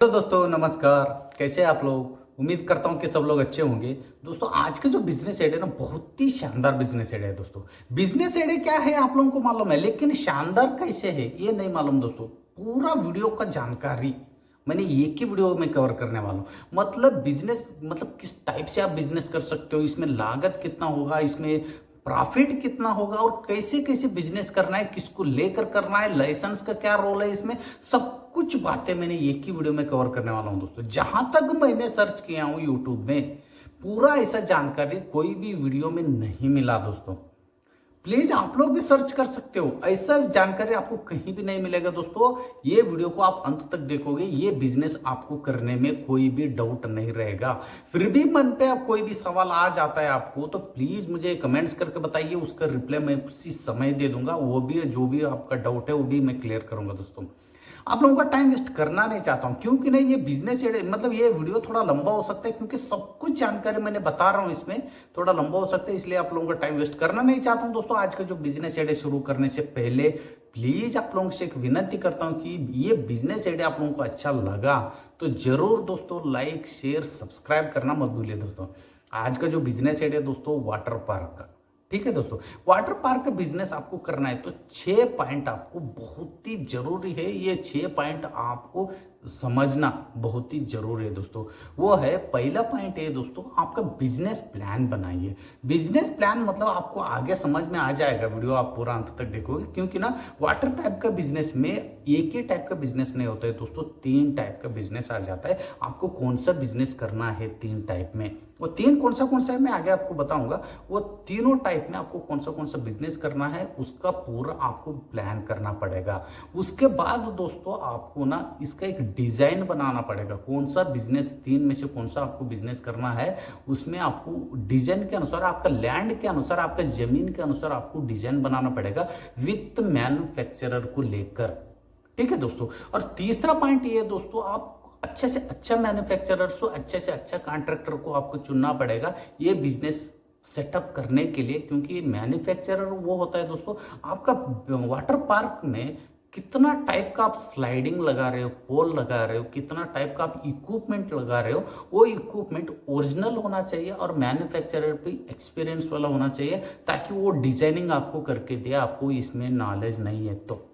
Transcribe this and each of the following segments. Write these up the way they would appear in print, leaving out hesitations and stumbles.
तो दोस्तों नमस्कार। कैसे हैं आप लोग? उम्मीद करता हूं कि सब लोग अच्छे होंगे। दोस्तों आज का जो बिजनेस आइडिया ना बहुत ही शानदार बिजनेस आइडिया है। दोस्तों बिजनेस आइडिया क्या है आप लोगों को मालूम है, लेकिन शानदार कैसे है ये नहीं मालूम। दोस्तों पूरा वीडियो का जानकारी मैंने एक ही वीडियो में कवर करने वाला हूँ। मतलब बिजनेस मतलब किस टाइप से आप बिजनेस कर सकते हो, इसमें लागत कितना होगा, इसमें प्रॉफिट कितना होगा और कैसे कैसे बिजनेस करना है, किसको लेकर करना है, लाइसेंस का क्या रोल है, इसमें सब कुछ बातें मैंने एक ही वीडियो में कवर करने वाला हूं। दोस्तों जहां तक मैंने सर्च किया हूं यूट्यूब में, पूरा ऐसा जानकारी कोई भी वीडियो में नहीं मिला। दोस्तों प्लीज आप लोग भी सर्च कर सकते हो, ऐसा जानकारी आपको कहीं भी नहीं मिलेगा। दोस्तों ये वीडियो को आप अंत तक देखोगे, ये बिजनेस आपको करने में कोई भी डाउट नहीं रहेगा। फिर भी मन पे आप कोई भी सवाल आ जाता है आपको, तो प्लीज मुझे कमेंट्स करके बताइए, उसका रिप्लाई मैं उसी समय दे दूंगा। वो भी जो भी आपका डाउट है वो भी मैं क्लियर करूंगा। दोस्तों आप लोगों का टाइम वेस्ट करना नहीं चाहता हूं, क्योंकि नहीं ये बिजनेस मतलब ये वीडियो थोड़ा लंबा हो सकता है, क्योंकि सब कुछ जानकारी मैंने बता रहा हूं इसमें थोड़ा लंबा हो सकता है, इसलिए आप लोगों का टाइम वेस्ट करना नहीं चाहता हूं। दोस्तों आज का जो बिजनेस आइडिया शुरू करने से पहले प्लीज आप लोगों से एक विनती करता हूं कि ये बिजनेस आइडिया आप लोगों को अच्छा लगा तो जरूर दोस्तों लाइक शेयर सब्सक्राइब करना मत भूलिए। दोस्तों आज का जो बिजनेस आइडिया दोस्तों वाटर पार्क का, ठीक है दोस्तों, वाटर पार्क का बिजनेस आपको करना है तो 6 पॉइंट आपको बहुत ही जरूरी है। ये 6 पॉइंट आपको समझना बहुत ही जरूरी है। दोस्तों वो है, पहला पॉइंट है दोस्तों, आपका बिजनेस प्लान बनाइए। बिजनेस प्लान मतलब आपको आगे समझ में आ जाएगा, वीडियो आप पूरा अंत तक देखोगे, क्योंकि ना वाटर टाइप का बिजनेस में एक ही टाइप का बिजनेस नहीं होता है दोस्तों, 3 टाइप का बिजनेस आ जाता है। आपको कौन सा बिजनेस करना है 3 टाइप में, वो 3 कौन सा है मैं आगे आपको बताऊंगा। वो तीनों टाइप में आपको कौन सा बिजनेस करना है उसका पूरा आपको प्लान करना पड़ेगा। उसके बाद दोस्तों आपको ना इसका एक डिजाइन बनाना पड़ेगा, कौन सा बिजनेस 3 में से कौन सा आपको बिजनेस करना है। उसमें आपको डिजाइन के अनुसार, आपका लैंड के अनुसार, आपका जमीन के अनुसार आपको डिजाइन बनाना पड़ेगा विथ मैन्युफैक्चरर को लेकर, ठीक है दोस्तों। और तीसरा पॉइंट ये है दोस्तों, आप अच्छे से अच्छा मैन्युफैक्चरर को, अच्छे से अच्छा कॉन्ट्रैक्टर को आपको चुनना पड़ेगा ये बिजनेस सेटअप करने के लिए, क्योंकि मैन्युफैक्चरर वो होता है दोस्तों आपका वाटर पार्क में कितना टाइप का आप स्लाइडिंग लगा रहे हो, पोल लगा रहे हो, कितना टाइप का आप इक्विपमेंट लगा रहे हो, वो इक्विपमेंट ओरिजिनल होना चाहिए और मैन्युफैक्चरर भी एक्सपीरियंस वाला होना चाहिए, ताकि वो डिजाइनिंग आपको करके दे, आपको इसमें नॉलेज नहीं है तो,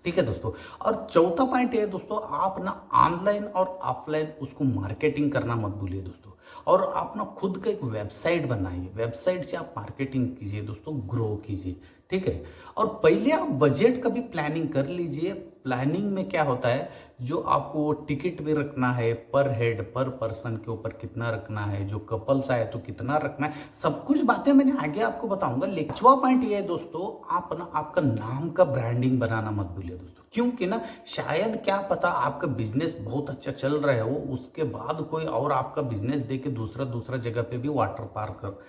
ठीक है दोस्तों। और चौथा पॉइंट ये है दोस्तों, आप ना ऑनलाइन और ऑफलाइन उसको मार्केटिंग करना मत भूलिए दोस्तों। और आप ना खुद का एक वेबसाइट बनाइए, वेबसाइट से आप मार्केटिंग कीजिए दोस्तों, ग्रो कीजिए, ठीक है। और पहले आप बजट का भी प्लानिंग कर लीजिए। प्लानिंग में क्या होता है, जो आपको टिकट भी रखना है, पर हेड पर पर्सन के ऊपर कितना रखना है, जो कपल्स आए तो कितना रखना है, सब कुछ बातें मैंने आगे आपको बताऊंगा। लेकिन पांचवा पॉइंट ये है दोस्तों, आप ना आपका नाम का ब्रांडिंग बनाना मत भूलिए दोस्तों, क्योंकि ना शायद क्या पता आपका बिजनेस बहुत अच्छा चल रहा हो, उसके बाद कोई और आपका बिजनेस देके दूसरा दूसरा जगह पे भी वाटर पार्क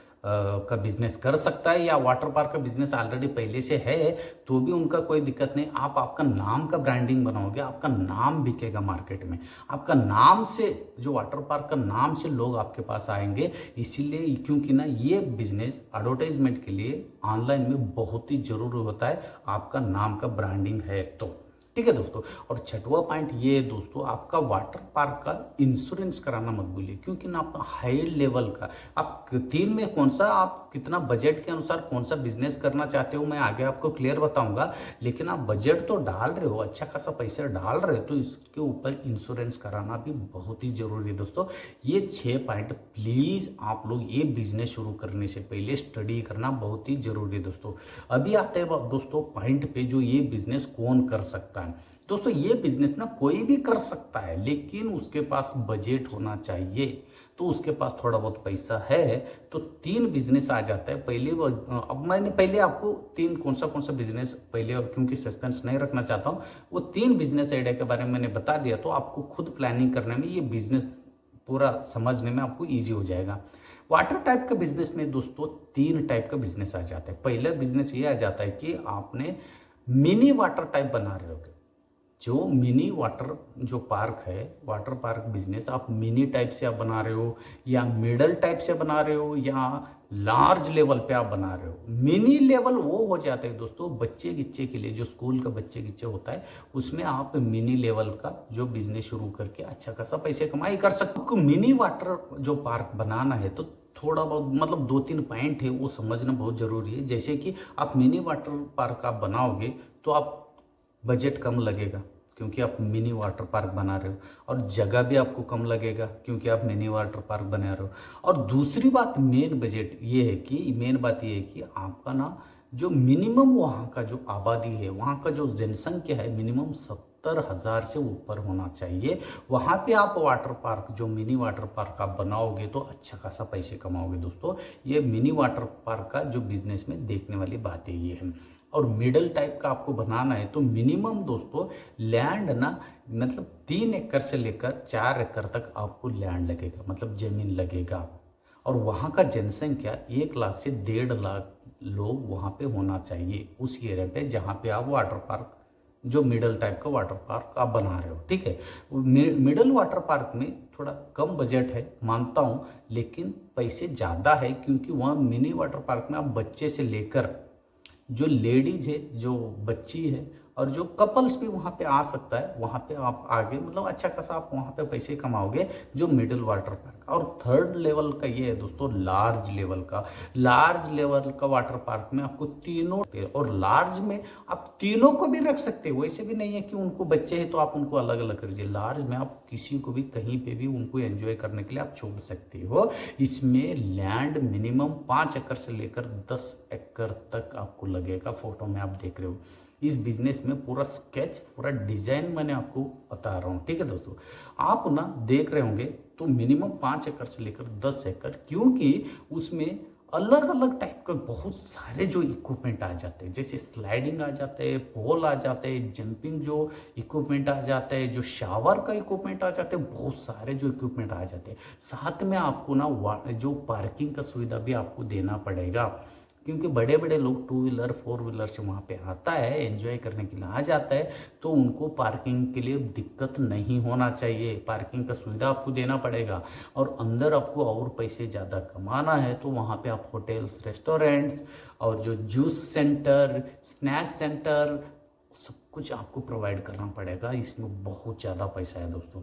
का बिजनेस कर सकता है, या वाटर पार्क का बिजनेस ऑलरेडी पहले से है तो भी उनका कोई दिक्कत नहीं। आप आपका नाम का ब्रांडिंग बनाओगे, आपका नाम बिकेगा मार्केट में, आपका नाम से, जो वाटर पार्क का नाम से लोग आपके पास आएंगे। इसीलिए क्योंकि ना ये बिजनेस एडवर्टाइजमेंट के लिए ऑनलाइन में बहुत ही जरूरी होता है, आपका नाम का ब्रांडिंग है तो, ठीक है दोस्तों। और छठवां पॉइंट ये है दोस्तों, आपका वाटर पार्क का इंश्योरेंस कराना मत भूलिए, क्योंकि ना आपका हाई लेवल का, आप 3 में कौन सा, आप कितना बजट के अनुसार कौन सा बिजनेस करना चाहते हो मैं आगे आपको क्लियर बताऊंगा। लेकिन आप बजट तो डाल रहे हो, अच्छा खासा पैसा डाल रहे हो, तो इसके ऊपर इंश्योरेंस कराना भी बहुत ही जरूरी है दोस्तों। ये 6 पॉइंट प्लीज आप लोग ये बिजनेस शुरू करने से पहले स्टडी करना बहुत ही जरूरी है दोस्तों। अभी आते हैं दोस्तों पॉइंट पे, जो ये बिजनेस कौन कर सकता है। दोस्तों ये बिजनेस ना कोई भी कर सकता है, लेकिन उसके पास बजट होना चाहिए। तो उसके पास थोड़ा बहुत पैसा है तो 3 बिजनेस आ जाता है। पहले वो, अब मैंने पहले आपको 3 कौन सा बिजनेस पहले, क्योंकि सस्पेंस नहीं रखना चाहता हूँ, वो 3 बिजनेस आइडिया के बारे में मैंने बता दिया, तो आपको खुद प्लानिंग करने में, ये बिजनेस पूरा समझने में आपको ईजी हो जाएगा। वाटर टाइप का बिजनेस में दोस्तों 3 टाइप का बिजनेस आ जाता है। पहला बिजनेस ये आ जाता है कि आपने मिनी वाटर टाइप बना रहे हो, जो मिनी वाटर जो पार्क है, वाटर पार्क बिजनेस आप मिनी टाइप से आप बना रहे हो या मिडल टाइप से बना रहे हो या लार्ज लेवल पे आप बना रहे हो। मिनी लेवल वो हो जाते हैं दोस्तों बच्चे गिच्चे के लिए, जो स्कूल का बच्चे गिच्चे होता है उसमें आप मिनी लेवल का जो बिजनेस शुरू करके अच्छा खासा पैसे कमाई कर सकते हो। मिनी वाटर जो पार्क बनाना है तो थोड़ा बहुत मतलब 2-3 पॉइंट है वो समझना बहुत ज़रूरी है। जैसे कि आप मिनी वाटर पार्क आप बनाओगे तो आप बजट कम लगेगा क्योंकि आप मिनी वाटर पार्क बना रहे हो, और जगह भी आपको कम लगेगा क्योंकि आप मिनी वाटर पार्क बना रहे हो। और दूसरी बात मेन बात ये है कि आपका ना जो मिनिमम वहाँ का जो आबादी है, वहाँ का जो जनसंख्या है मिनिमम 70,000 से ऊपर होना चाहिए। वहाँ पे आप वाटर पार्क जो मिनी वाटर पार्क आप बनाओगे तो अच्छा खासा पैसे कमाओगे दोस्तों। ये मिनी वाटर पार्क का जो बिजनेस में देखने वाली बात है ये है। और मिडल टाइप का आपको बनाना है तो मिनिमम दोस्तों लैंड ना मतलब 3 एकड़ से लेकर 4 एकड़ तक आपको लैंड लगेगा, मतलब जमीन लगेगा। और वहाँ का जनसंख्या 1 लाख से 1.5 लाख लोग वहाँ पे होना चाहिए उस एरिया पे जहाँ पे आप वाटर पार्क जो मिडल टाइप का वाटर पार्क आप बना रहे हो। ठीक है, मिडल वाटर पार्क में थोड़ा कम बजट है मानता हूँ, लेकिन पैसे ज़्यादा है क्योंकि वहाँ मिनी वाटर पार्क में आप बच्चे से लेकर जो लेडीज है, जो बच्ची है और जो कपल्स भी वहाँ पे आ सकता है, वहाँ पे आप आगे मतलब अच्छा खासा आप वहाँ पे पैसे कमाओगे जो मिडिल वाटर पार्क। और थर्ड लेवल का ये है दोस्तों लार्ज लेवल का वाटर पार्क में आपको तीनों, और लार्ज में आप तीनों को भी रख सकते हो। वैसे भी नहीं है कि उनको बच्चे हैं तो आप उनको अलग अलग कर दीजिए, लार्ज में आप किसी को भी कहीं पे भी उनको एंजॉय करने के लिए आप छोड़ सकते हो। इसमें लैंड मिनिमम 5 एकड़ से लेकर 10 एकड़ तक आपको लगेगा। फोटो में आप देख रहे हो इस बिजनेस में पूरा स्केच पूरा डिजाइन मैंने आपको बता रहा हूँ। ठीक है दोस्तों, आप ना देख रहे होंगे तो मिनिमम 5 एकड़ से लेकर 10 एकड़, क्योंकि उसमें अलग अलग टाइप का बहुत सारे जो इक्विपमेंट आ जाते हैं, जैसे स्लाइडिंग आ जाते हैं, पोल आ जाते हैं, जंपिंग जो इक्विपमेंट आ जाते हैं, जो शावर का इक्विपमेंट आ जाते हैं, बहुत सारे जो इक्विपमेंट आ जाते हैं। साथ में आपको ना जो पार्किंग का सुविधा भी आपको देना पड़ेगा, क्योंकि बड़े बड़े लोग 2 व्हीलर 4 व्हीलर से वहाँ पे आता है एंजॉय करने के लिए आ जाता है, तो उनको पार्किंग के लिए दिक्कत नहीं होना चाहिए। पार्किंग का सुविधा आपको देना पड़ेगा। और अंदर आपको और पैसे ज़्यादा कमाना है तो वहाँ पे आप होटल्स, रेस्टोरेंट्स और जो जूस सेंटर, स्नैक्स सेंटर, सब कुछ आपको प्रोवाइड करना पड़ेगा। इसमें बहुत ज़्यादा पैसा है दोस्तों।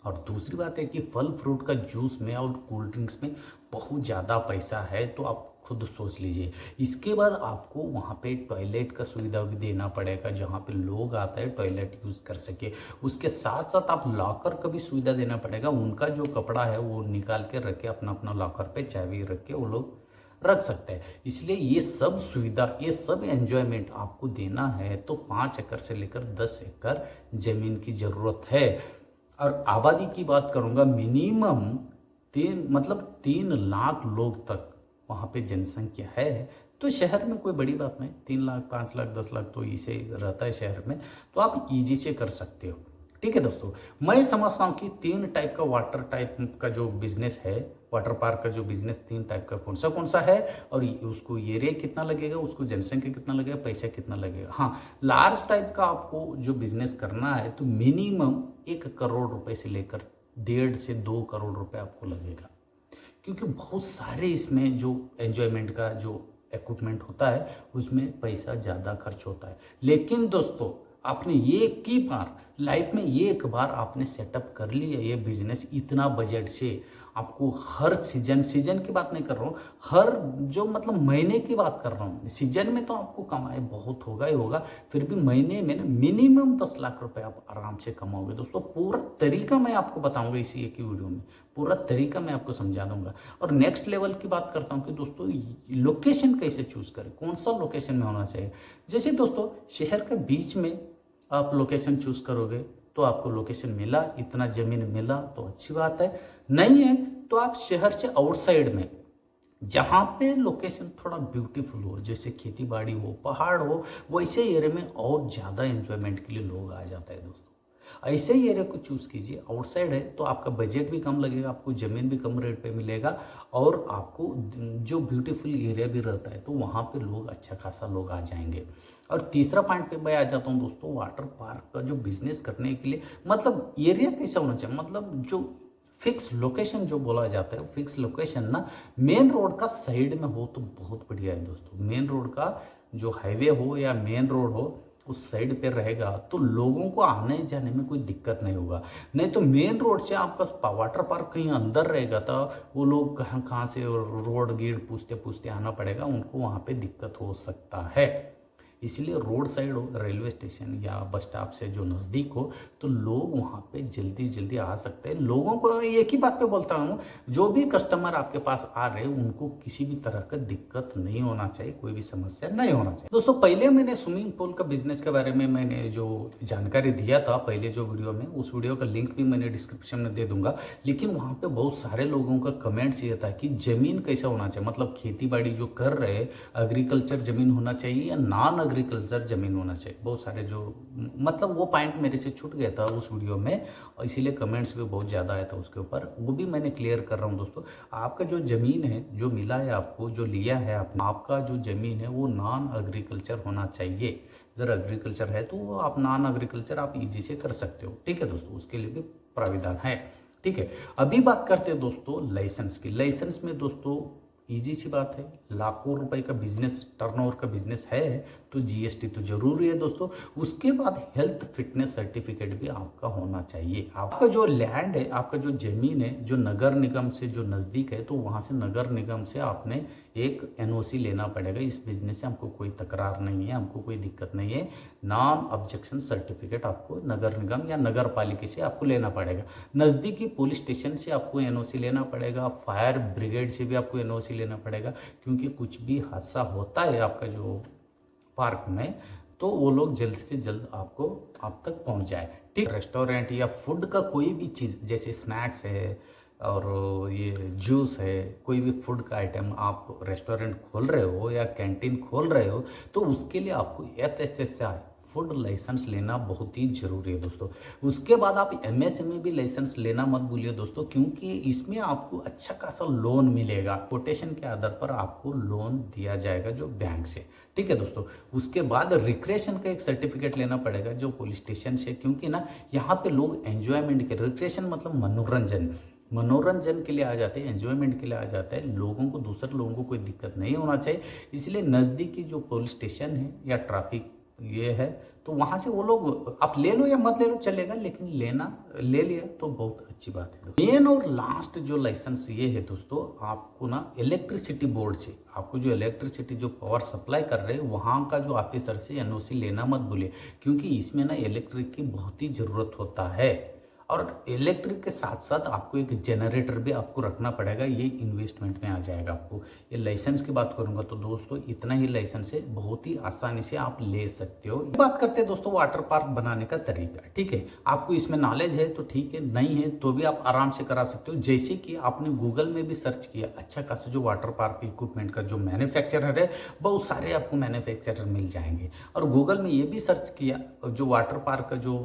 और दूसरी बात है कि फल फ्रूट का जूस में और कोल्ड ड्रिंक्स में बहुत ज़्यादा पैसा है, तो आप खुद सोच लीजिए। इसके बाद आपको वहाँ पे टॉयलेट का सुविधा भी देना पड़ेगा, जहाँ पे लोग आते हैं टॉयलेट यूज़ कर सके। उसके साथ साथ आप लॉकर का भी सुविधा देना पड़ेगा, उनका जो कपड़ा है वो निकाल के रखे अपना अपना लॉकर पे, चाबी रख के वो लोग रख सकते हैं। इसलिए ये सब सुविधा, ये सब एंजॉयमेंट आपको देना है तो 5 एकड़ से लेकर 10 एकड़ जमीन की ज़रूरत है। और आबादी की बात करूंगा, मिनिमम 3 लाख लोग तक वहाँ पे जनसंख्या है। तो शहर में कोई बड़ी बात नहीं, 3 लाख 5 लाख 10 लाख तो इसे रहता है शहर में, तो आप इजी से कर सकते हो। ठीक है दोस्तों, मैं समझता हूँ कि 3 टाइप का वाटर टाइप का जो बिजनेस है, वाटर पार्क का जो बिजनेस 3 टाइप का कौन सा है, और उसको एरिया कितना लगेगा, उसको जनसंख्या कितना लगेगा, पैसा कितना लगेगा। हाँ, लार्ज टाइप का आपको जो बिजनेस करना है तो मिनिमम 1 करोड़ रुपए से लेकर 1.5 से 2 करोड़ रुपए आपको लगेगा, क्योंकि बहुत सारे इसमें जो एंजॉयमेंट का जो इक्विपमेंट होता है उसमें पैसा ज़्यादा खर्च होता है। लेकिन दोस्तों आपने लाइफ में एक बार आपने सेटअप कर लिया ये बिजनेस इतना बजट से, आपको हर सीजन की बात नहीं कर रहा हूँ, हर जो मतलब महीने की बात कर रहा हूँ। सीजन में तो आपको कमाई बहुत होगा ही होगा, फिर भी महीने में ना मिनिमम 10 लाख रुपए आप आराम से कमाओगे दोस्तों। पूरा तरीका मैं आपको बताऊंगा इसी एक ही वीडियो में, पूरा तरीका मैं आपको समझा दूंगा। और नेक्स्ट लेवल की बात करता हूँ कि दोस्तों लोकेशन कैसे चूज करें, कौन सा लोकेशन में होना चाहिए। जैसे दोस्तों शहर के बीच में आप लोकेशन चूज करोगे तो आपको लोकेशन मिला, इतना जमीन मिला तो अच्छी बात है। नहीं है तो आप शहर से आउटसाइड में जहाँ पे लोकेशन थोड़ा ब्यूटीफुल हो, जैसे खेती बाड़ी हो, पहाड़ हो, वैसे एरिया में और ज़्यादा एंजॉयमेंट के लिए लोग आ जाते हैं दोस्तों। ऐसे ही एरिया को चूज़ कीजिए। आउटसाइड है तो आपका बजट भी कम लगेगा, आपको ज़मीन भी कम रेट पे मिलेगा, और आपको जो ब्यूटीफुल एरिया भी रहता है तो वहाँ पे लोग अच्छा खासा लोग आ जाएंगे। और तीसरा पॉइंट पे मैं आ जाता हूँ दोस्तों, वाटर पार्क का जो बिजनेस करने के लिए मतलब एरिया कैसा होना चाहिए, मतलब जो फिक्स लोकेशन जो बोला जाता है, फिक्स लोकेशन ना मेन रोड का साइड में हो तो बहुत बढ़िया है दोस्तों। मेन रोड का जो हाईवे हो या मेन रोड हो उस साइड पे रहेगा तो लोगों को आने जाने में कोई दिक्कत नहीं होगा। नहीं तो मेन रोड से आपका वाटर पार्क कहीं अंदर रहेगा तो वो लोग कहाँ कहाँ से रोड गीड पूछते पूछते आना पड़ेगा, उनको वहाँ पे दिक्कत हो सकता है। इसलिए रोड साइड हो, रेलवे स्टेशन या बस स्टॉप से जो नज़दीक हो तो लोग वहाँ पे जल्दी जल्दी आ सकते हैं। लोगों को एक ही बात पे बोलता हूँ, जो भी कस्टमर आपके पास आ रहे हैं उनको किसी भी तरह का दिक्कत नहीं होना चाहिए, कोई भी समस्या नहीं होना चाहिए। दोस्तों पहले मैंने स्विमिंग पूल का बिजनेस के बारे में मैंने जो जानकारी दिया था पहले जो वीडियो में, उस वीडियो का लिंक भी मैंने डिस्क्रिप्शन में दे दूंगा। लेकिन वहाँ पे बहुत सारे लोगों का कमेंट्स ये था कि जमीन कैसा होना चाहिए, मतलब खेती बाड़ी जो कर रहे एग्रीकल्चर जमीन होना चाहिए या नॉन एग्रीकल्चर जमीन होना चाहिए। बहुत सारे जो मतलब वो पॉइंट मेरे से छूट गया था उस वीडियो में, और इसीलिए कमेंट्स भी बहुत ज़्यादा आया था उसके ऊपर, वो भी मैंने क्लियर कर रहा हूँ दोस्तों। आपका जो ज़मीन है जो मिला है आपको, जो लिया है आपने, आपका जो ज़मीन है वो नॉन एग्रीकल्चर होना चाहिए। अगर एग्रीकल्चर है तो वो आप नॉन एग्रीकल्चर आप ईजी से कर सकते हो, ठीक है दोस्तों, उसके लिए भी प्राविधान है, ठीक है। अभी बात करते हैं दोस्तों लाइसेंस की। लाइसेंस में दोस्तों इजी सी बात है, लाखों रुपए का बिजनेस, टर्नओवर का बिजनेस है तो जीएसटी तो जरूरी है दोस्तों। उसके बाद हेल्थ फिटनेस सर्टिफिकेट भी आपका होना चाहिए। आपका जो लैंड है, आपका जो जमीन है, जो नगर निगम से जो नज़दीक है तो वहाँ से नगर निगम से आपने एक एनओसी लेना पड़ेगा। इस बिजनेस से हमको कोई तकरार नहीं है, हमको कोई दिक्कत नहीं है। नॉन ऑब्जेक्शन सर्टिफिकेट आपको नगर निगम या नगर पालिका से आपको लेना पड़ेगा। नज़दीकी पुलिस स्टेशन से आपको एनओसी लेना पड़ेगा, फायर ब्रिगेड से भी आपको एनओसी लेना पड़ेगा, क्योंकि कुछ भी हादसा होता है आपका जो पार्क में तो वो लोग जल्द से जल्द आपको आप तक पहुंच जाए, ठीक। रेस्टोरेंट या फूड का कोई भी चीज़ जैसे स्नैक्स है और ये जूस है, कोई भी फूड का आइटम आप रेस्टोरेंट खोल रहे हो या कैंटीन खोल रहे हो तो उसके लिए आपको एफएसएसआई फूड लाइसेंस लेना बहुत ही जरूरी है दोस्तों। उसके बाद आप एमएसएमई भी लाइसेंस लेना मत भूलिए दोस्तों, क्योंकि इसमें आपको अच्छा खासा लोन मिलेगा। कोटेशन के आधार पर आपको लोन दिया जाएगा जो बैंक से, ठीक है दोस्तों। उसके बाद रिक्रिएशन का एक सर्टिफिकेट लेना पड़ेगा जो पुलिस स्टेशन से, क्योंकि ना यहाँ पे लोग एंजॉयमेंट के, रिक्रिएशन मतलब मनोरंजन के लिए आ जाते हैं, एंजॉयमेंट के लिए आ जाते हैं। लोगों को, दूसरे लोगों को कोई दिक्कत नहीं होना चाहिए। इसलिए नज़दीकी जो पुलिस स्टेशन है या ट्रैफिक ये है तो वहाँ से वो लोग आप ले लो या मत ले लो चलेगा, लेकिन लेना ले लिया तो बहुत अच्छी बात है। मेन और लास्ट जो लाइसेंस ये है दोस्तों, आपको ना इलेक्ट्रिसिटी बोर्ड से, आपको जो इलेक्ट्रिसिटी जो पावर सप्लाई कर रहे हैं वहाँ का जो ऑफिसर से एनओसी लेना मत भूलिए, क्योंकि इसमें ना इलेक्ट्रिक की बहुत ही ज़रूरत होता है। और इलेक्ट्रिक के साथ साथ आपको एक जनरेटर भी आपको रखना पड़ेगा, ये इन्वेस्टमेंट में आ जाएगा आपको। ये लाइसेंस की बात करूंगा तो दोस्तों इतना ही लाइसेंस है, बहुत ही आसानी से आप ले सकते हो। बात करते हैं दोस्तों वाटर पार्क बनाने का तरीका, ठीक है। आपको इसमें नॉलेज है तो ठीक है, नहीं है तो भी आप आराम से करा सकते हो। जैसे कि आपने गूगल में भी सर्च किया, अच्छा खासा जो वाटर पार्क इक्विपमेंट का जो मैन्युफैक्चरर है बहुत सारे आपको मैन्युफैक्चरर मिल जाएंगे। और गूगल में ये भी सर्च किया, जो वाटर पार्क का जो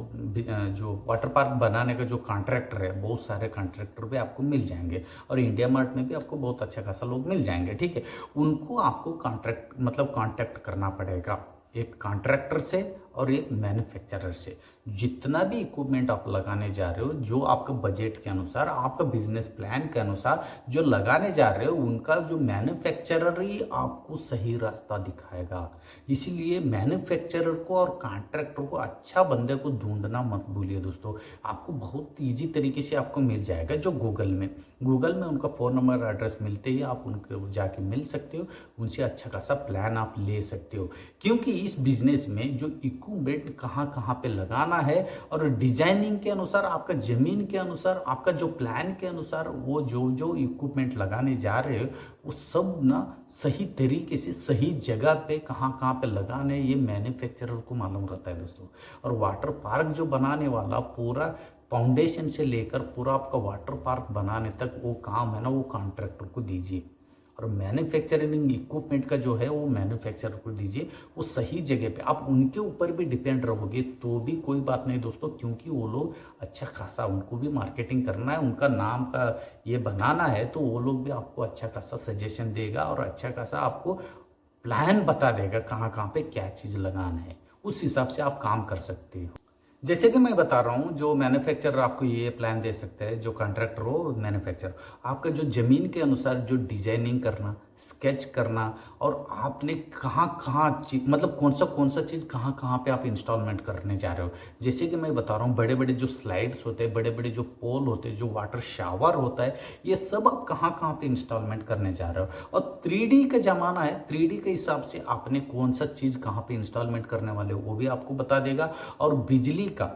वाटर पार्क बनाने का जो कॉन्ट्रैक्टर है, बहुत सारे कॉन्ट्रैक्टर भी आपको मिल जाएंगे। और इंडिया मार्ट में भी आपको बहुत अच्छा खासा लोग मिल जाएंगे, ठीक है। उनको आपको कॉन्ट्रैक्ट मतलब कांटेक्ट करना पड़ेगा, एक कॉन्ट्रैक्टर से और एक मैन्युफैक्चरर से। जितना भी इक्विपमेंट आप लगाने जा रहे हो, जो आपका बजट के अनुसार, आपका बिजनेस प्लान के अनुसार जो लगाने जा रहे हो, उनका जो मैन्युफैक्चरर ही आपको सही रास्ता दिखाएगा। इसलिए मैन्युफैक्चरर को और कॉन्ट्रैक्टर को, अच्छा बंदे को ढूंढना मत भूलिए दोस्तों। आपको बहुत ईजी तरीके से आपको मिल जाएगा, जो गूगल में उनका फ़ोन नंबर एड्रेस मिलते ही आप उनको जाके मिल सकते हो, उनसे अच्छा खासा प्लान आप ले सकते हो। क्योंकि इस बिजनेस में जो इक्विपमेंट कहाँ कहाँ पे लगाना है और डिजाइनिंग के अनुसार, आपका जमीन के अनुसार, आपका जो प्लान के अनुसार, वो जो जो इक्विपमेंट लगाने जा रहे हो वो सब ना सही तरीके से सही जगह पे कहाँ कहाँ पे लगाने, ये मैन्युफैक्चरर को मालूम रहता है दोस्तों। और वाटर पार्क जो बनाने वाला पूरा फाउंडेशन से लेकर पूरा आपका वाटर पार्क बनाने तक वो काम है ना, वो कॉन्ट्रैक्टर को दीजिए। और मैन्युफैक्चरिंग इक्विपमेंट का जो है वो मैन्युफैक्चरर को दीजिए। वो सही जगह पे, आप उनके ऊपर भी डिपेंड रहोगे तो भी कोई बात नहीं दोस्तों, क्योंकि वो लोग अच्छा खासा, उनको भी मार्केटिंग करना है, उनका नाम का ये बनाना है, तो वो लोग भी आपको अच्छा खासा सजेशन देगा और अच्छा खासा आपको प्लान बता देगा कहाँ कहाँ पे क्या चीज़ लगाना है, उस हिसाब से आप काम कर सकते हो। जैसे कि मैं बता रहा हूँ, जो मैन्युफैक्चरर आपको ये प्लान दे सकता है, जो कॉन्ट्रैक्टर हो मैन्युफैक्चरर, आपका जो ज़मीन के अनुसार जो डिजाइनिंग करना, स्केच करना, और आपने कहाँ कहाँ चीज मतलब कौन सा चीज़ कहाँ कहाँ पे आप इंस्टॉलमेंट करने जा रहे हो। जैसे कि मैं बता रहा हूँ, बड़े बड़े जो स्लाइड्स होते हैं, बड़े बड़े जो पोल होते हैं, जो वाटर शावर होता है, ये सब आप कहाँ कहाँ पे इंस्टॉलमेंट करने जा रहे हो। और 3D का ज़माना है, 3D के हिसाब से आपने कौन सा चीज़ कहाँ पे इंस्टॉलमेंट करने वाले हो वो भी आपको बता देगा। और बिजली का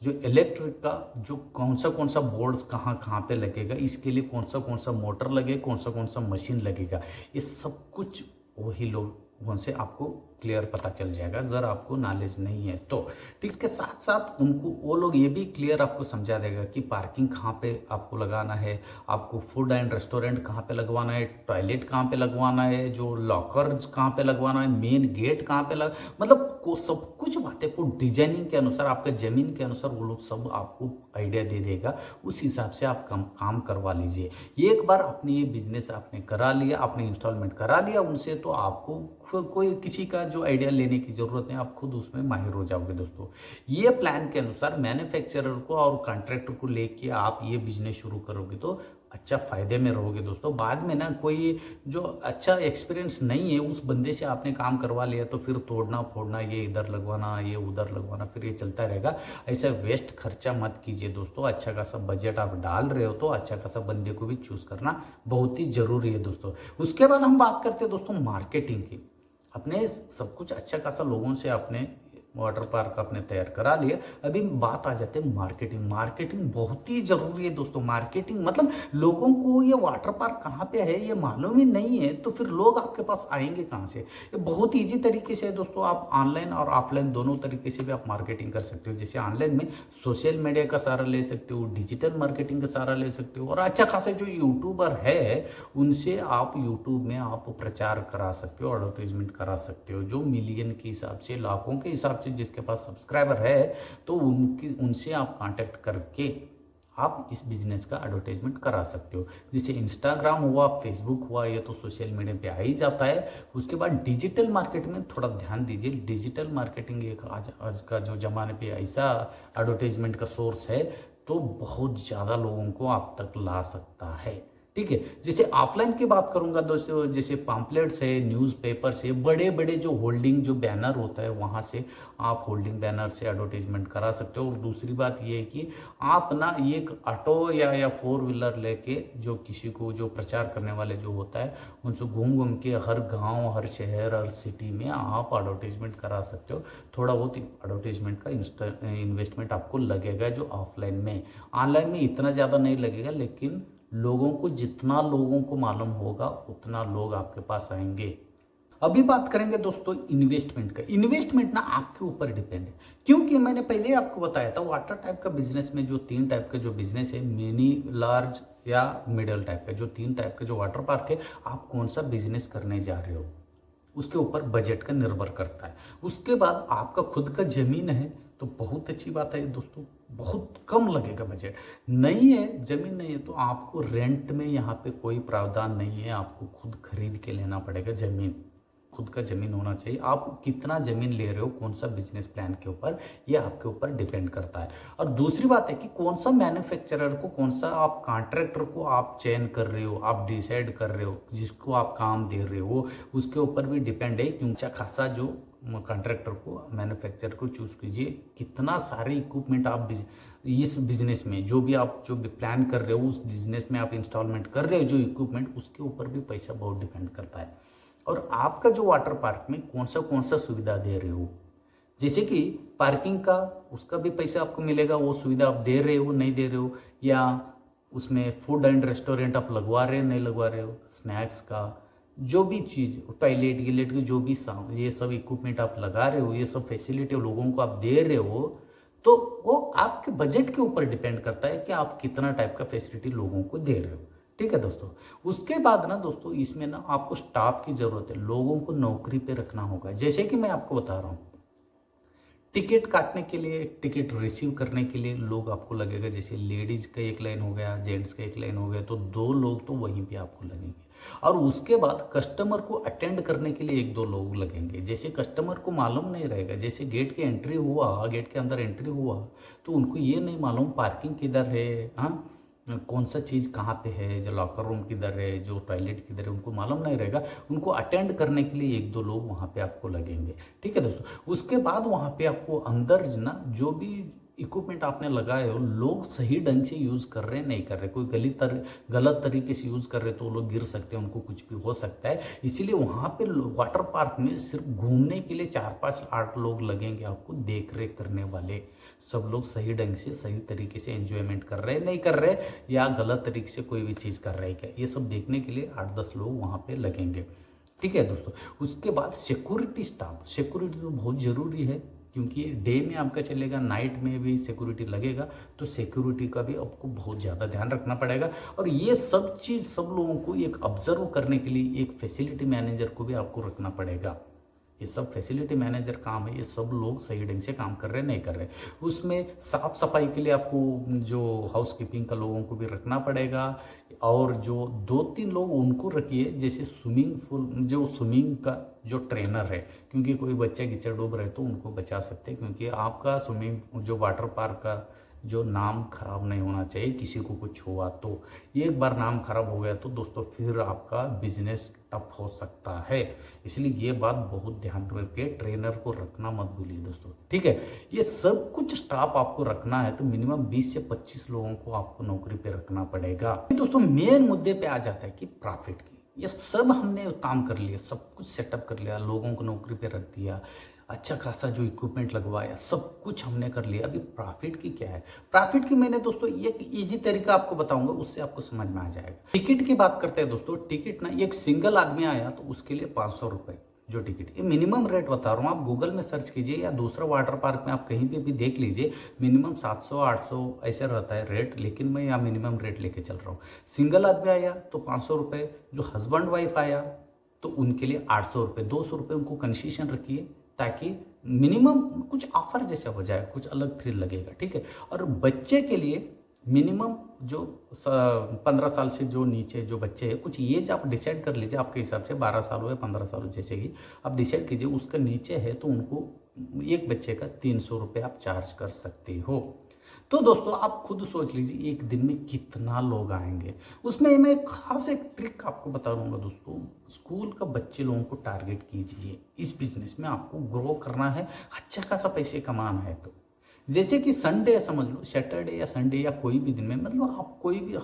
जो इलेक्ट्रिक का जो कौन सा बोर्ड्स कहाँ कहाँ पे लगेगा, इसके लिए कौन सा मोटर लगेगा, कौन सा मशीन लगेगा, ये सब कुछ वही लोगों से आपको क्लियर पता चल जाएगा, ज़रा आपको नॉलेज नहीं है तो। ठीक, इसके साथ साथ उनको वो लोग ये भी क्लियर आपको समझा देगा कि पार्किंग कहाँ पे आपको लगाना है, आपको फूड एंड रेस्टोरेंट कहाँ पे लगवाना है, टॉयलेट कहाँ पे लगवाना है, जो लॉकर्स कहाँ पे लगवाना है, मेन गेट कहाँ पे मतलब को सब कुछ बातें को डिजाइनिंग के अनुसार, आपके ज़मीन के अनुसार वो लोग सब आपको आइडिया दे देगा। उस हिसाब से आप काम करवा लीजिए। एक बार अपने ये बिजनेस आपने करा लिया, आपने इंस्टॉलमेंट करा लिया उनसे, तो आपको कोई किसी का जो आइडिया लेने की जरूरत नहीं, आप खुद उसमें माहिर हो जाओगे दोस्तों। ये प्लान के अनुसार मैन्युफैक्चरर को और कॉन्ट्रैक्टर को लेके आप ये बिजनेस शुरू करोगे तो अच्छा फायदे में रहोगे दोस्तों। बाद में ना कोई जो अच्छा एक्सपीरियंस नहीं है उस बंदे से आपने काम करवा लिया तो फिर तोड़ना फोड़ना, ये इधर लगवाना, ये उधर लगवाना, फिर ये चलता रहेगा। ऐसा वेस्ट खर्चा मत कीजिए दोस्तों। अच्छा खासा बजट आप डाल रहे हो तो अच्छा खासा बंदे को भी चूज करना बहुत ही जरूरी है दोस्तों। उसके बाद हम बात करते हैं दोस्तों मार्केटिंग की। अपने सब कुछ अच्छा खासा लोगों से अपने वाटर पार्क आपने तैयार करा लिया, अभी बात आ जाती है मार्केटिंग। मार्केटिंग बहुत ही जरूरी है दोस्तों। मार्केटिंग मतलब लोगों को ये वाटर पार्क कहाँ पे है ये मालूम ही नहीं है, तो फिर लोग आपके पास आएंगे कहाँ से। ये बहुत ईजी तरीके से है दोस्तों। आप ऑनलाइन और ऑफलाइन दोनों तरीके से भी आप मार्केटिंग कर सकते हो। जैसे ऑनलाइन में सोशल मीडिया का सहारा ले सकते हो, डिजिटल मार्केटिंग का सहारा ले सकते हो, और अच्छा खासा जो यूट्यूबर है उनसे आप यूट्यूब में आप प्रचार करा सकते हो, एडवर्टाइजमेंट करा सकते हो, जो मिलियन के हिसाब से, लाखों के हिसाब से जिसके पास सब्सक्राइबर है, तो उनसे आप कांटेक्ट करके आप इस बिजनेस का एडवर्टाइजमेंट करा सकते हो। जैसे इंस्टाग्राम हुआ, फेसबुक हुआ, ये तो सोशल मीडिया पे आ ही जाता है। उसके बाद डिजिटल मार्केटिंग में थोड़ा ध्यान दीजिए। डिजिटल मार्केटिंग एक आज का जो जमाने पे ऐसा एडवर्टाइजमेंट का सोर्स है तो बहुत ज़्यादा लोगों को आप तक ला सकता है। ठीक है, जैसे ऑफलाइन की बात करूंगा दोस्तों, जैसे पैम्पलेट्स है, न्यूज़पेपर्स है, बड़े बड़े जो होल्डिंग जो बैनर होता है वहाँ से आप होल्डिंग बैनर से एडवर्टाइजमेंट करा सकते हो। और दूसरी बात ये है कि आप ना एक ऑटो या 4 व्हीलर लेके जो किसी को जो प्रचार करने वाले जो होता है उनसे घूम घूम के हर गांव, हर शहर, हर सिटी में आप एडवर्टाइजमेंट करा सकते हो। थोड़ा बहुत एडवर्टाइजमेंट का इन्वेस्टमेंट आपको लगेगा जो ऑफलाइन में। ऑनलाइन में इतना ज़्यादा नहीं लगेगा, लेकिन लोगों को जितना लोगों को मालूम होगा उतना लोग आपके पास आएंगे। अभी बात करेंगे दोस्तों इन्वेस्टमेंट का। इन्वेस्टमेंट ना आपके ऊपर डिपेंड है, क्योंकि मैंने पहले ही आपको बताया था वाटर टाइप का बिजनेस में जो 3 टाइप का जो बिजनेस है, मिनी, लार्ज या मिडिल टाइप का, जो 3 टाइप का जो वाटर पार्क है, आप कौन सा बिजनेस करने जा रहे हो उसके ऊपर बजट का निर्भर करता है। उसके बाद आपका खुद का जमीन है तो बहुत अच्छी बात है दोस्तों, बहुत कम लगेगा बजट। नहीं है, जमीन नहीं है तो आपको रेंट में यहाँ पे कोई प्रावधान नहीं है, आपको खुद खरीद के लेना पड़ेगा जमीन। खुद का जमीन होना चाहिए। आप कितना जमीन ले रहे हो कौन सा बिजनेस प्लान के ऊपर, ये आपके ऊपर डिपेंड करता है। और दूसरी बात है कि कौन सा मैन्युफैक्चरर को, कौन सा आप कॉन्ट्रैक्टर को आप चयन कर रहे हो, आप डिसाइड कर रहे हो, जिसको आप काम दे रहे हो उसके ऊपर भी डिपेंड है। क्योंकि अच्छा खासा जो कॉन्ट्रैक्टर को, मैन्युफैक्चरर को चूज कीजिए। कितना सारे इक्विपमेंट आप इस बिजनेस में जो भी आप जो भी प्लान कर रहे हो उस बिजनेस में आप इंस्टॉलमेंट कर रहे हो जो इक्विपमेंट, उसके ऊपर भी पैसा बहुत डिपेंड करता है। और आपका जो वाटर पार्क में कौन सा सुविधा दे रहे हो, जैसे कि पार्किंग का, उसका भी पैसा आपको मिलेगा, वो सुविधा आप दे रहे हो नहीं दे रहे हो, या उसमें फूड एंड रेस्टोरेंट आप लगवा रहे हो नहीं लगवा रहे हो, स्नैक्स का जो भी चीज़, टॉयलेट गिलेट की जो भी ये सब इक्विपमेंट आप लगा रहे हो, ये सब फैसिलिटी लोगों को आप दे रहे हो, तो वो आपके बजट के ऊपर डिपेंड करता है कि आप कितना टाइप का फैसिलिटी लोगों को दे रहे हो। ठीक है दोस्तों। उसके बाद ना दोस्तों इसमें ना आपको स्टाफ की जरूरत है, लोगों को नौकरी पे रखना होगा। जैसे कि मैं आपको बता रहा हूँ टिकट काटने के लिए, टिकट रिसीव करने के लिए लोग आपको लगेगा, जैसे लेडीज का एक लाइन हो गया, जेंट्स का एक लाइन हो गया, तो 2 लोग तो वहीं पे आपको लगेंगे। और उसके बाद कस्टमर को अटेंड करने के लिए 1-2 लोग लगेंगे। जैसे कस्टमर को मालूम नहीं रहेगा, जैसे गेट के एंट्री हुआ, गेट के अंदर एंट्री हुआ, तो उनको ये नहीं मालूम पार्किंग किधर है, हाँ, कौन सा चीज़ कहाँ पे है, जो लॉकर रूम किधर है, जो टॉयलेट किधर है, उनको मालूम नहीं रहेगा। उनको अटेंड करने के लिए 1-2 लोग वहाँ पे आपको लगेंगे। ठीक है दोस्तों। उसके बाद वहाँ पे आपको अंदर ना जो भी इक्विपमेंट आपने लगाए हो, लोग सही ढंग से यूज़ कर रहे हैं नहीं कर रहे, कोई गलत तरीके से यूज़ कर रहे तो वो लोग गिर सकते हैं, उनको कुछ भी हो सकता है। इसीलिए वहाँ पे वाटर पार्क में सिर्फ घूमने के लिए 4-5-8 लोग लगेंगे आपको देख रेख करने वाले। सब लोग सही ढंग से सही तरीके से एंजॉयमेंट कर रहे हैं नहीं कर रहे, या गलत तरीके से कोई भी चीज़ कर रहे हैं क्या, ये सब देखने के लिए 8-10 लोग वहाँ पे लगेंगे। ठीक है दोस्तों। उसके बाद सिक्योरिटी स्टाफ, सिक्योरिटी तो बहुत ज़रूरी है, क्योंकि डे में आपका चलेगा, नाइट में भी सिक्योरिटी लगेगा, तो सिक्योरिटी का भी आपको बहुत ज़्यादा ध्यान रखना पड़ेगा। और ये सब चीज़ सब लोगों को एक ऑब्जर्व करने के लिए एक फैसिलिटी मैनेजर को भी आपको रखना पड़ेगा। ये सब फैसिलिटी मैनेजर काम है, ये सब लोग सही ढंग से काम कर रहे हैं नहीं कर रहे। उसमें साफ सफाई के लिए आपको जो हाउस कीपिंग का लोगों को भी रखना पड़ेगा, और जो 2-3 लोग उनको रखिए, जैसे स्विमिंग पूल जो स्विमिंग का जो ट्रेनर है, क्योंकि कोई बच्चा कीचड़ डूब रहे तो उनको बचा सकते हैं, क्योंकि आपका स्विमिंग जो वाटर पार्क का जो नाम खराब नहीं होना चाहिए, किसी को कुछ हुआ तो। एक बार नाम खराब हो गया तो दोस्तों फिर आपका बिजनेस टफ हो सकता है। इसलिए ये बात बहुत ध्यान रख के ट्रेनर को रखना मत भूलिए दोस्तों। ठीक है। ये सब कुछ स्टाफ आपको रखना है तो मिनिमम 20 से 25 लोगों को आपको नौकरी पे रखना पड़ेगा। दोस्तों मेन मुद्दे पे आ जाता है कि प्रॉफिट की। ये सब हमने काम कर लिया, सब कुछ सेटअप कर लिया, लोगों को नौकरी पे रख दिया, अच्छा खासा जो इक्विपमेंट लगवाया, सब कुछ हमने कर लिया। अभी प्रॉफिट की क्या है? प्रॉफिट की मैंने दोस्तों एक इजी तरीका आपको बताऊंगा, उससे आपको समझ में आ जाएगा। टिकट की बात करते हैं दोस्तों। टिकट ना, एक सिंगल आदमी आया तो उसके लिए 500 रुपए जो टिकट, ये मिनिमम रेट बता रहा हूँ। आप गूगल में सर्च कीजिए या दूसरा वाटर पार्क में आप कहीं पे भी देख लीजिए, मिनिमम 700-800 ऐसे रहता है रेट, लेकिन मैं यहाँ मिनिमम रेट लेके चल रहा हूँ। सिंगल आदमी आया तो 500 रुपये, जो हस्बैंड वाइफ आया तो उनके लिए 800 रुपये, 200 रुपये उनको कंसेशन रखिए, ताकि मिनिमम कुछ ऑफर जैसा हो जाए, कुछ अलग थ्रिल लगेगा। ठीक है। और बच्चे के लिए मिनिमम जो 15 साल से जो नीचे जो बच्चे हैं, कुछ एज आप डिसाइड कर लीजिए आपके हिसाब से, 12 साल हो या 15 साल हो, जैसे कि आप डिसाइड कीजिए। उसका नीचे है तो उनको एक बच्चे का 300 रुपये आप चार्ज कर सकते हो। तो दोस्तों आप खुद सोच लीजिए एक दिन में कितना लोग आएंगे। उसमें मैं खास एक ट्रिक आपको बता दूंगा दोस्तों। स्कूल का बच्चे लोगों को टारगेट कीजिए। इस बिजनेस में आपको ग्रो करना है, अच्छा खासा पैसे कमाना है। तो जैसे कि संडे समझ लो, सैटरडे या संडे या कोई भी दिन में, मतलब आप कोई भी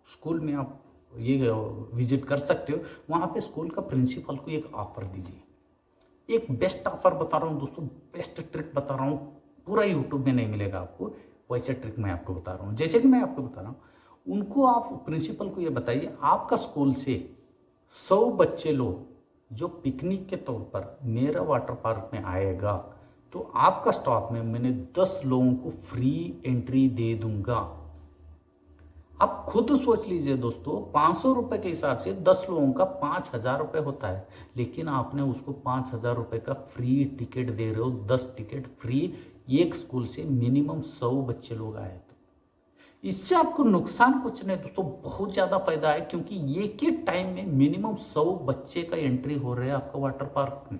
स्कूल में आप ये विजिट कर सकते हो। वहाँ पे स्कूल का प्रिंसिपल को एक ऑफर दीजिए। एक बेस्ट ऑफर बता रहा हूँ दोस्तों, बेस्ट ट्रिक बता रहा हूँ, पूरा यूट्यूब में नहीं मिलेगा आपको, वैसे ट्रिक मैं आपको बता रहा हूँ। जैसे कि मैं आपको बता रहा हूँ, उनको आप प्रिंसिपल को ये बताइए, आपका स्कूल से 100 बच्चे लोग जो पिकनिक के तौर पर मेरा वाटर पार्क में आएगा, तो आपका स्टॉप में मैंने 10 लोगों को फ्री एंट्री दे दूंगा। आप खुद सोच लीजिए दोस्तों, 500 रुपए के हिसाब से 10 लोगों का 5,000 रुपये होता है, लेकिन आपने उसको 5,000 रुपये का फ्री टिकट दे रहे हो। 10 टिकट फ्री, एक स्कूल से मिनिमम 100 बच्चे लोग आए तो इससे आपको नुकसान कुछ नहीं दोस्तों, बहुत ज्यादा फायदा है, क्योंकि एक ही टाइम में मिनिमम 100 बच्चे का एंट्री हो रहा है आपका वाटर पार्क में।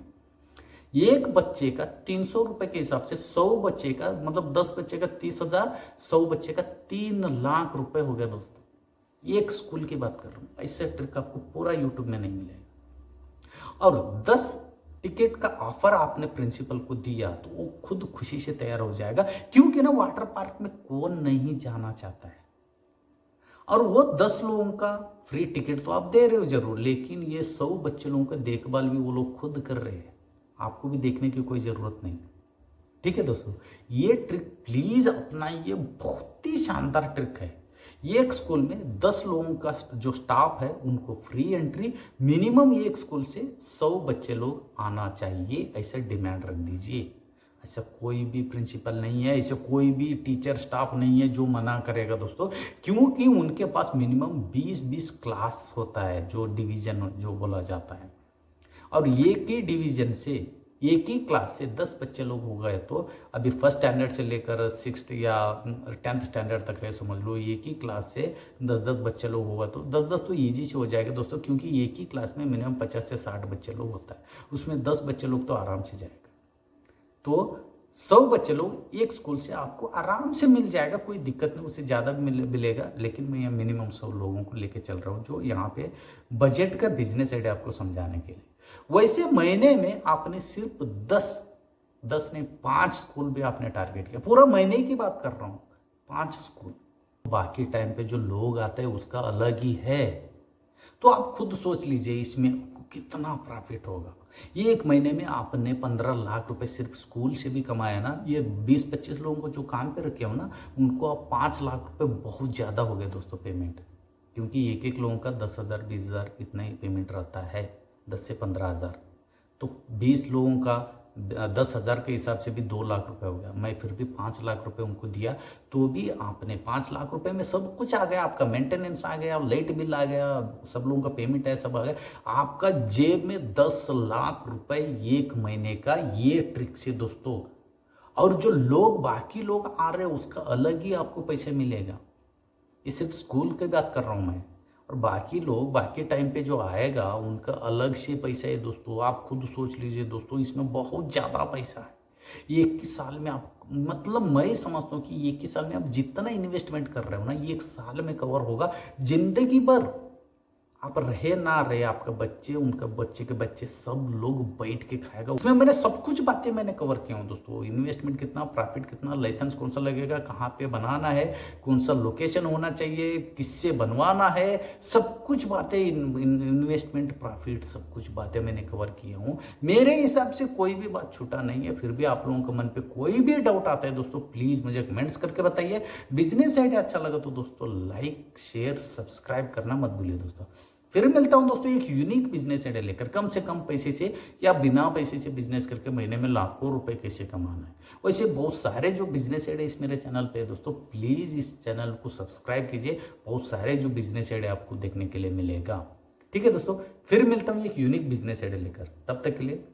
एक बच्चे का 300 रुपए के हिसाब से 100 बच्चे का मतलब 10 बच्चे का 30,000, 100 बच्चे का 3 लाख रुपए हो गया दोस्तों। एक स्कूल की बात कर रहा हूं, ऐसे ट्रिक आपको पूरा यूट्यूब में नहीं मिलेगा। और 10 टिकट का ऑफर आपने प्रिंसिपल को दिया तो वो खुद खुशी से तैयार हो जाएगा, क्योंकि ना वाटर पार्क में कौन नहीं जाना चाहता है। और वो 10 लोगों का फ्री टिकट तो आप दे रहे हो जरूर, लेकिन ये 100 बच्चे लोगों का देखभाल भी वो लोग खुद कर रहे हैं, आपको भी देखने की कोई जरूरत नहीं। ठीक है दोस्तों, ये ट्रिक प्लीज अपनाइए, बहुत ही शानदार ट्रिक है। एक स्कूल में 10 लोगों का जो स्टाफ है उनको फ्री एंट्री, मिनिमम एक स्कूल से 100 बच्चे लोग आना चाहिए, ऐसा डिमांड रख दीजिए। ऐसा कोई भी प्रिंसिपल नहीं है, ऐसा कोई भी टीचर स्टाफ नहीं है जो मना करेगा दोस्तों, क्योंकि उनके पास मिनिमम 20-20 क्लास होता है, जो डिवीजन जो बोला जाता है। और एक ही डिवीजन से एक ही क्लास से 10 बच्चे लोग हो गए तो अभी फर्स्ट स्टैंडर्ड से लेकर 6th या 10th स्टैंडर्ड तक है, समझ लो एक ही क्लास से 10-10 बच्चे लोग होगा तो 10-10 तो ईजी से हो जाएगा दोस्तों, क्योंकि एक ही क्लास में मिनिमम 50 से 60 बच्चे लोग होता है, उसमें 10 बच्चे लोग तो आराम से जाएगा। तो 100 बच्चे लोग एक स्कूल से आपको आराम से मिल जाएगा, कोई दिक्कत नहीं, उससे ज़्यादा भी मिलेगा, लेकिन मैं यहाँ मिनिमम 100 लोगों को लेके चल रहा हूँ जो यहाँ पे बजट का बिजनेस आइडिया आपको समझाने के लिए। वैसे महीने में आपने सिर्फ 10 नहीं 5 स्कूल भी आपने टारगेट किया, पूरा महीने की बात कर रहा हूँ, 5 स्कूल। बाकी टाइम पे जो लोग आते हैं उसका अलग ही है। तो आप खुद सोच लीजिए इसमें आपको कितना प्रॉफिट होगा। ये एक महीने में आपने 15 लाख रुपए सिर्फ स्कूल से भी कमाया ना, ये 20-25 लोगों को जो काम पे रखे हो ना, उनको आप 5 लाख रुपए बहुत ज़्यादा हो गए दोस्तों पेमेंट, क्योंकि एक एक लोगों का 10,000 20,000 इतना ही पेमेंट रहता है, 10 से 15,000। तो 20 लोगों का 10,000 के हिसाब से भी 2 लाख रुपए हो गया। मैं फिर भी 5 लाख रुपए उनको दिया, तो भी आपने 5 लाख रुपए में सब कुछ आ गया, आपका मेंटेनेंस आ गया, लाइट बिल आ गया, सब लोगों का पेमेंट है, सब आ गया, आपका जेब में 10 लाख रुपए एक महीने का। ये ट्रिक से दोस्तों, और जो लोग बाकी लोग आ रहे हैं उसका अलग ही आपको पैसे मिलेगा। ये सिर्फ स्कूल की बात कर रहा हूँ मैं, और बाकी लोग बाकी टाइम पे जो आएगा उनका अलग से पैसा है दोस्तों। आप खुद सोच लीजिए दोस्तों, इसमें बहुत ज़्यादा पैसा है। ये 21 साल में आप, मतलब मैं समझता हूँ कि 21 साल में आप जितना इन्वेस्टमेंट कर रहे हो ना, ये 1 साल में कवर होगा जिंदगी भर। आप रहे ना रहे, आपका बच्चे, उनका बच्चे के बच्चे, सब लोग बैठ के खाएगा। उसमें मैंने सब कुछ बातें मैंने कवर किया हूँ दोस्तों, इन्वेस्टमेंट कितना, प्रॉफिट कितना, लाइसेंस कौन सा लगेगा, कहाँ पे बनाना है, कौन सा लोकेशन होना चाहिए, किससे बनवाना है, सब कुछ बातें, इन्वेस्टमेंट, प्रॉफिट, सब कुछ बातें मैंने कवर किया हूँ। मेरे हिसाब से कोई भी बात छूटा नहीं है। फिर भी आप लोगों के मन पे कोई भी डाउट आता है दोस्तों, प्लीज मुझे कमेंट्स करके बताइए। बिजनेस आइडिया अच्छा लगा तो दोस्तों लाइक शेयर सब्सक्राइब करना मत भूलिए दोस्तों। फिर मिलता हूं दोस्तों एक यूनिक बिजनेस आइडिया लेकर, कम से कम पैसे से या बिना पैसे से बिजनेस करके महीने में लाखों रुपए कैसे कमाना है। वैसे बहुत सारे जो बिजनेस आइडिया इस मेरे चैनल पे है दोस्तों, प्लीज इस चैनल को सब्सक्राइब कीजिए, बहुत सारे जो बिजनेस आइडिया आपको देखने के लिए मिलेगा। ठीक है दोस्तों, फिर मिलता हूँ एक यूनिक बिजनेस आइडिया लेकर, तब तक के लिए